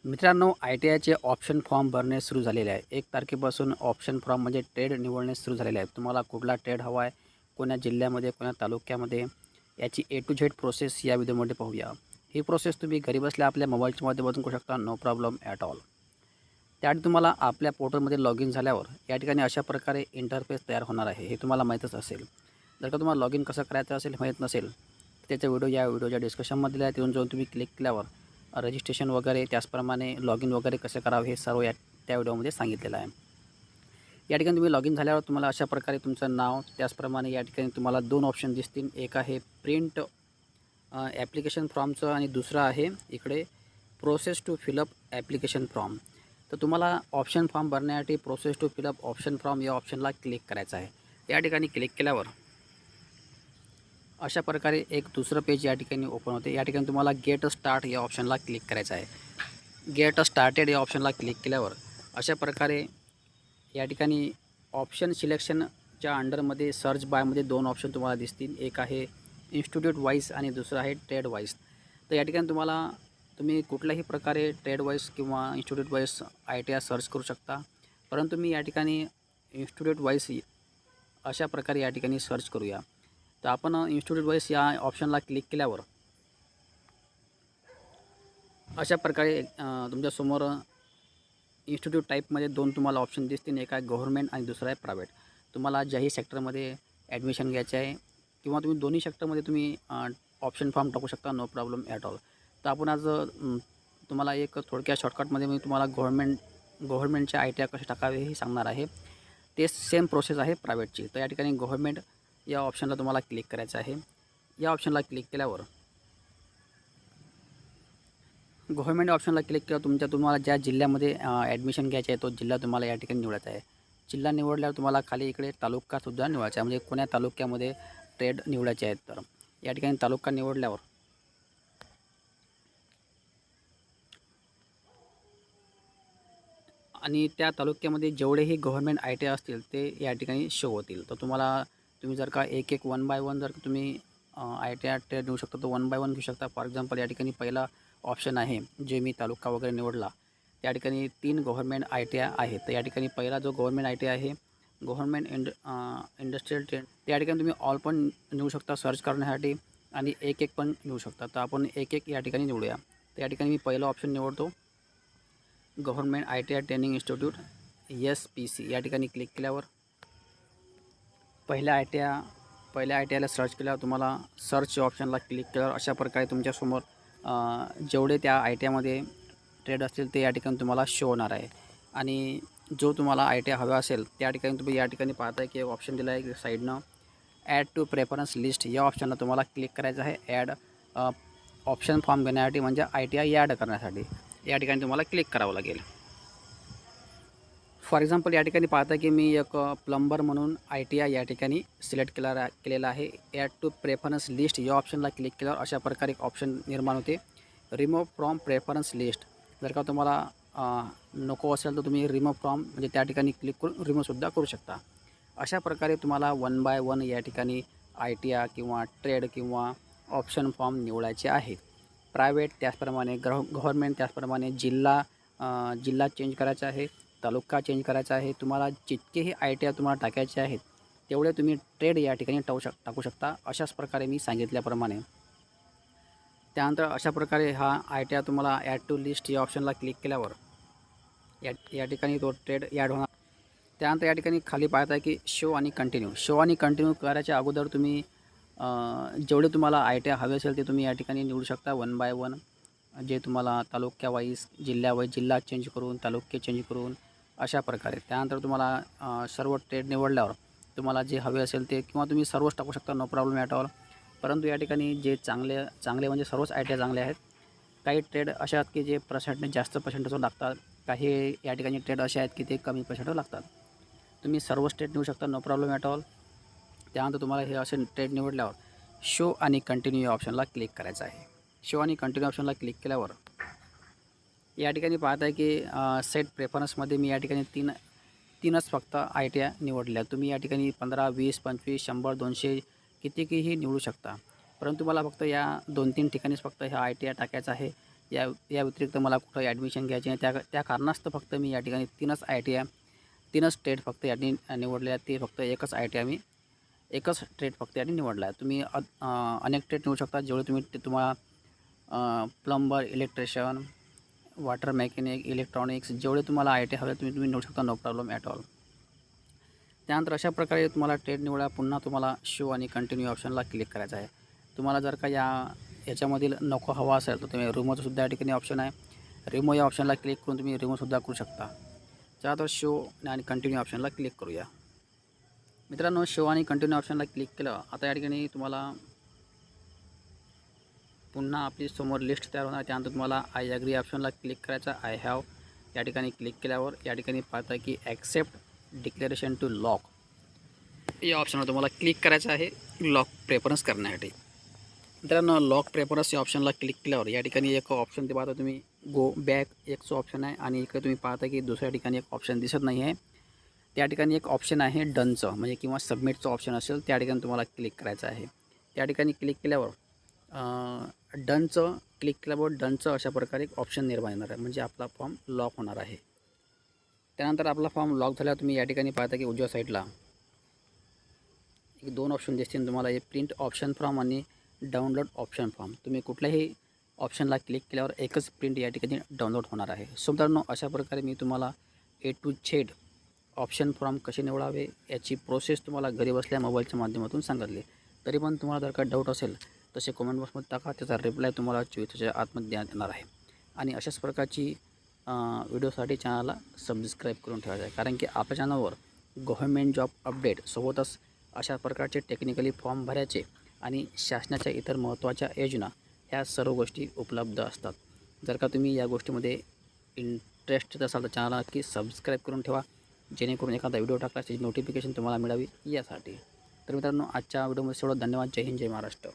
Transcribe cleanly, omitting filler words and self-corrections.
मित्रांनो, ITIचे option form भरणे सुरू झालेले आहे. 1 तारखेपासून ऑप्शन फॉर्म म्हणजे ट्रेड निवडणे सुरू झालेले आहे. तुम्हाला कुठला ट्रेड हवा आहे, कोण्या जिल्ह्यामध्ये, कोण्या तालुक्यामध्ये, याची A to Z प्रोसेस या व्हिडिओमध्ये पाहूया. ही प्रोसेस तुम्ही घरी बसल्या आपल्या मोबाईलच्या माध्यमातून करू शकता, नो प्रॉब्लेम ॲट ऑल. त्याआधी तुम्हाला आपल्या पोर्टलमध्ये लॉग इन झाल्यावर या ठिकाणी अशा प्रकारे इंटरफेस तयार होणार आहे. हे तुम्हाला माहीतच असेल. जर का तुम्हाला लॉग इन कसं करायचं असेल माहीत नसेल, तर त्याचा व्हिडिओ या व्हिडिओच्या डिस्क्रिप्शनमध्ये दिला आहे. तिथून जाऊन तुम्ही क्लिक केल्यावर रजिस्ट्रेशन वगैरे, त्याचप्रमाणे लॉग इन वगैरे कसं करावं हे सर्व त्या व्हिडिओमध्ये सांगितलेलं आहे. या ठिकाणी तुम्ही लॉग इन झाल्यावर तुम्हाला अशा प्रकारे तुमचं नाव, त्याचप्रमाणे या ठिकाणी तुम्हाला 2 ऑप्शन दिसतील. एक आहे प्रिंट ॲप्लिकेशन फॉर्मचं आणि दुसरं आहे इकडे process to fill up application form. तर तुम्हाला ऑप्शन फॉर्म भरण्यासाठी process to fill up option form या ऑप्शनला क्लिक करायचं आहे. या ठिकाणी क्लिक केल्यावर अशा प्रकारे एक दुसरं पेज या ठिकाणी ओपन होते. या ठिकाणी तुम्हाला गेट स्टार्ट या ऑप्शनला क्लिक करायचं आहे. गेट स्टार्टेड या ऑप्शनला क्लिक केल्यावर अशा प्रकारे या ठिकाणी ऑप्शन सिलेक्शनच्या अंडरमध्ये सर्च बायमध्ये 2 ऑप्शन तुम्हाला दिसतील. एक आहे इन्स्टिट्यूट वाईज आणि दुसरं आहे ट्रेड वाईज. तर या ठिकाणी तुम्ही कुठल्याही प्रकारे ट्रेड वाईज किंवा इन्स्टिट्यूट वाईज ITI सर्च करू शकता. परंतु मी या ठिकाणी इन्स्टिट्यूट वाईज अशा प्रकारे या ठिकाणी सर्च करूया. तर आपण इन्स्टिट्यूट वाईज या ऑप्शनला क्लिक केल्यावर अशा प्रकारे तुमच्यासमोर इन्स्टिट्यूट टाईपमध्ये 2 तुम्हाला ऑप्शन दिसतील. एक आहे गव्हर्नमेंट आणि दुसरा आहे प्रायव्हेट. तुम्हाला ज्याही सेक्टरमध्ये ॲडमिशन घ्यायचे आहे किंवा तुम्ही दोन्ही सेक्टरमध्ये तुम्ही ऑप्शन फॉर्म टाकू शकता, नो प्रॉब्लेम ॲट ऑल. तर आपण आज तुम्हाला एक थोडक्या शॉर्टकटमध्ये मी तुम्हाला गव्हर्नमेंटचे ITI कसे टाकावे हे सांगणार आहे. ते सेम प्रोसेस आहे प्रायव्हेटची. तर या ठिकाणी गव्हर्नमेंट या ऑप्शनला तुम्हाला क्लिक करायचं आहे. या ऑप्शनला क्लिक केल्यावर गव्हर्नमेंट ऑप्शनला क्लिक केल्यावर तुम्हाला ज्या जिल्ह्यामध्ये ॲडमिशन घ्यायचे आहे तो जिल्हा तुम्हाला या ठिकाणी निवडायचा आहे. जिल्हा निवडल्यावर तुम्हाला खाली इकडे तालुकासुद्धा निवडायचा आहे, म्हणजे कोण्या तालुक्यामध्ये ट्रेड निवडायचे आहेत. तर या ठिकाणी तालुका निवडल्यावर आणि त्या तालुक्यामध्ये जेवढेही गव्हर्नमेंट ITI असतील ते या ठिकाणी शो होतील. तर तुम्ही जर का एक 1 बाय 1 जर तुम्ही ITI ट्रेड घेऊ शकता तर 1 बाय 1 घेऊ शकता. फॉर एक्झाम्पल या ठिकाणी पहिला ऑप्शन आहे जे मी तालुका वगैरे निवडला. त्या ठिकाणी 3 गव्हर्नमेंट ITI आहेत. तर या ठिकाणी पहिला जो गव्हर्नमेंट ITI आहे गव्हर्नमेंट इंडस्ट्रियल ट्रेड, त्या ठिकाणी तुम्ही ऑल पण निवडू शकता सर्च करण्यासाठी आणि 1 पण निवडू शकता. तर आपण 1 या ठिकाणी निवडूया. तर या ठिकाणी मी पहिला ऑप्शन निवडतो, government ITI training institute SPC. या ठिकाणी क्लिक केल्यावर पहिल्या ITIला सर्च केल्यावर तुम्हाला सर्च ऑप्शनला क्लिक केल्यावर अशा प्रकारे तुमच्यासमोर जेवढे त्या ITIमध्ये ट्रेड असतील ते या ठिकाणी तुम्हाला शो होणार आहे. आणि जो तुम्हाला ITI हवा असेल त्या ठिकाणी तुम्ही या ठिकाणी पाहताय की ऑप्शन दिला आहे साईडनं ॲड टू प्रेफरन्स लिस्ट. या ऑप्शनला तुम्हाला क्लिक करायचं आहे. ॲड ऑप्शन फॉर्म घेण्यासाठी म्हणजे ITI ॲड करण्यासाठी या ठिकाणी तुम्हाला क्लिक करावं लागेल. फॉर एक्झाम्पल या ठिकाणी पाहता की मी एक प्लंबर म्हणून ITI या ठिकाणी सिलेक्ट केलेला आहे. ॲड टू प्रेफरन्स लिस्ट या ऑप्शनला क्लिक केल्यावर अशा प्रकारे एक ऑप्शन निर्माण होते, रिमूव्ह फ्रॉम प्रेफरन्स लिस्ट. जर का तुम्हाला नको असेल तर तुम्ही रिमूव्ह फ्रॉम म्हणजे त्या ठिकाणी क्लिक करून रिमूव्हसुद्धा करू शकता. अशा प्रकारे तुम्हाला 1 बाय 1 या ठिकाणी ITI किंवा ट्रेड किंवा ऑप्शन फॉर्म निवडायचे आहेत. प्रायव्हेट त्याचप्रमाणे गव्हर्नमेंट, त्याचप्रमाणे जिल्हा चेंज करायचा आहे, तालुका चेंज करायचा आहे. तुम्हाला जितकेही ITI तुम्हाला टाकायचे आहेत तेवढे तुम्ही ट्रेड या ठिकाणी टाकू शकता, अशाच प्रकारे मी सांगितल्याप्रमाणे. त्यानंतर अशा प्रकारे हा ITI तुम्हाला ॲड टू लिस्ट या ऑप्शनला क्लिक केल्यावर या ठिकाणी तो ट्रेड ॲड होणार. त्यानंतर या ठिकाणी खाली पाहत आहे की शो आणि कंटिन्यू करायच्या अगोदर तुम्ही जेवढे तुम्हाला ITI हवे असेल ते तुम्ही या ठिकाणी निवडू शकता 1 बाय 1. जे तुम्हाला तालुक्यावाईज, जिल्हा चेंज करून, तालुके चेंज करून अशा प्रकारे. त्यानंतर तुम्हाला सर्व ट्रेड निवडल्यावर तुम्हाला जे हवे असेल ते किंवा तुम्ही सर्वच टाकू शकता, नो प्रॉब्लेम ॲट ऑल. परंतु या ठिकाणी जे चांगले म्हणजे सर्वच ITI चांगले आहेत. काही ट्रेड अशा आहेत की जे जास्त पर्सेंटेजवर लागतात, काही या ठिकाणी ट्रेड असे आहेत की ते कमी पर्सेंटवर लागतात. तुम्ही सर्व ट्रेड निवडू शकता, नो प्रॉब्लेम ॲट ऑल. त्यानंतर तुम्हाला हे असे ट्रेड निवडल्यावर शो आणि कंटिन्यू या ऑप्शनला क्लिक करायचं आहे. शो आणि कंटिन्यू ऑप्शनला क्लिक केल्यावर या ठिकाणी पाहत आहे की सेट प्रेफरन्समध्ये मी या ठिकाणी तीनच फक्त ITI निवडल्या. तुम्ही या ठिकाणी 15, 20, 25, 100, 200 कितीही निवडू शकता. परंतु मला फक्त या 2-3 ठिकाणीच फक्त ह्या ITI टाकायचा आहे. या व्यतिरिक्त मला कुठं ॲडमिशन घ्यायची नाही. त्या कारणास्तव फक्त मी या ठिकाणी 3च ITI 3च स्टेट फक्त यानी निवडले आहेत. ते फक्त एकच ITI मी एकच ट्रेड फक्त याने निवडला आहे. तुम्ही अनेक ट्रेड निवडू शकता. जेवढे तुम्हाला plumber, electrician, water mechanic, electronics जेवढे तुम्हाला ITI हवे तुम्ही निवडू शकता. No problem at all. त्यानंतर अशा प्रकारे तुम्हाला ट्रेड निवडा. पुन्हा तुम्हाला शो आणि कंटिन्यू ऑप्शनला क्लिक करायचं आहे. तुम्हाला जर का याच्यामधील नको हवा असेल तर तुम्ही रिमूव्हसुद्धा या ठिकाणी ऑप्शन आहे. रिमूव्ह या ऑप्शनला क्लिक करून तुम्ही रिमूव्हसुद्धा करू शकता. चला तर शो आणि कंटिन्यू ऑप्शनला क्लिक करूया. मित्रांनो, शो आणि कंटिन्यू ऑप्शनला क्लिक केलं. आता या ठिकाणी तुम्हाला पुन्हा आपली समोर लिस्ट तयार होणार. त्यानंतर तुम्हाला आय ॲग्री ऑप्शनला क्लिक करायचा. आय हॅव या ठिकाणी क्लिक केल्यावर या ठिकाणी पाहता की ॲक्सेप्ट डिक्लेरेशन टू लॉक या ऑप्शनवर तुम्हाला क्लिक करायचं आहे लॉक प्रेफरन्स करण्यासाठी. मित्रांनो, लॉक प्रेफरन्स या ऑप्शनला क्लिक केल्यावर या ठिकाणी एक ऑप्शन ते पाहता तुम्ही गो बॅक एकचं ऑप्शन आहे आणि इकडे तुम्ही पाहता की दुसऱ्या ठिकाणी एक ऑप्शन दिसत नाही आहे. त्या ठिकाणी एक ऑप्शन आहे डनचं म्हणजे किंवा सबमिटचं ऑप्शन असेल त्या ठिकाणी तुम्हाला क्लिक करायचं आहे. त्या ठिकाणी क्लिक केल्यावर डनचं क्लिक केल्यावर डनचं अशा प्रकारे एक ऑप्शन निर्माण येणार आहे. म्हणजे आपला फॉर्म लॉक होणार आहे. त्यानंतर आपला फॉर्म लॉक झाल्यावर तुम्ही या ठिकाणी पाहता की उजव्या साईडला एक 2 ऑप्शन दिसतील तुम्हाला. हे प्रिंट ऑप्शन फॉर्म आणि डाउनलोड ऑप्शन फॉर्म. तुम्ही कुठल्याही ऑप्शनला क्लिक केल्यावर एकच प्रिंट या ठिकाणी डाउनलोड होणार आहे. सो मित्रांनो, अशा प्रकारे मी तुम्हाला A to Z option form कसे निवडावे याची प्रोसेस तुम्हाला घरी बसल्या मोबाईलच्या माध्यमातून सांगितली. तरी पण तुम्हाला जर का डाऊट असेल तसे कमेंट बॉक्समध्ये टाका. त्याचा रिप्लाय तुम्हाला 24 तासाच्या आतमध्ये देण्यात येणार आहे. आणि अशाच प्रकारची व्हिडिओसाठी चॅनलला सबस्क्राईब करून ठेवायचं आहे. कारण की आपल्या चॅनलवर गव्हर्मेंट जॉब अपडेट सोबतच अशा प्रकारचे टेक्निकली फॉर्म भरायचे आणि शासनाच्या इतर महत्त्वाच्या योजना ह्या सर्व गोष्टी उपलब्ध असतात. जर का तुम्ही या गोष्टीमध्ये इंटरेस्टेड असाल तर चॅनलला नक्की सबस्क्राईब करून ठेवा. जेणेकरून एखादा व्हिडिओ टाकला त्याची नोटिफिकेशन तुम्हाला मिळावी यासाठी. तर मित्रांनो, आजच्या व्हिडिओमध्ये एवढं. धन्यवाद. जय हिंद, जय महाराष्ट्र.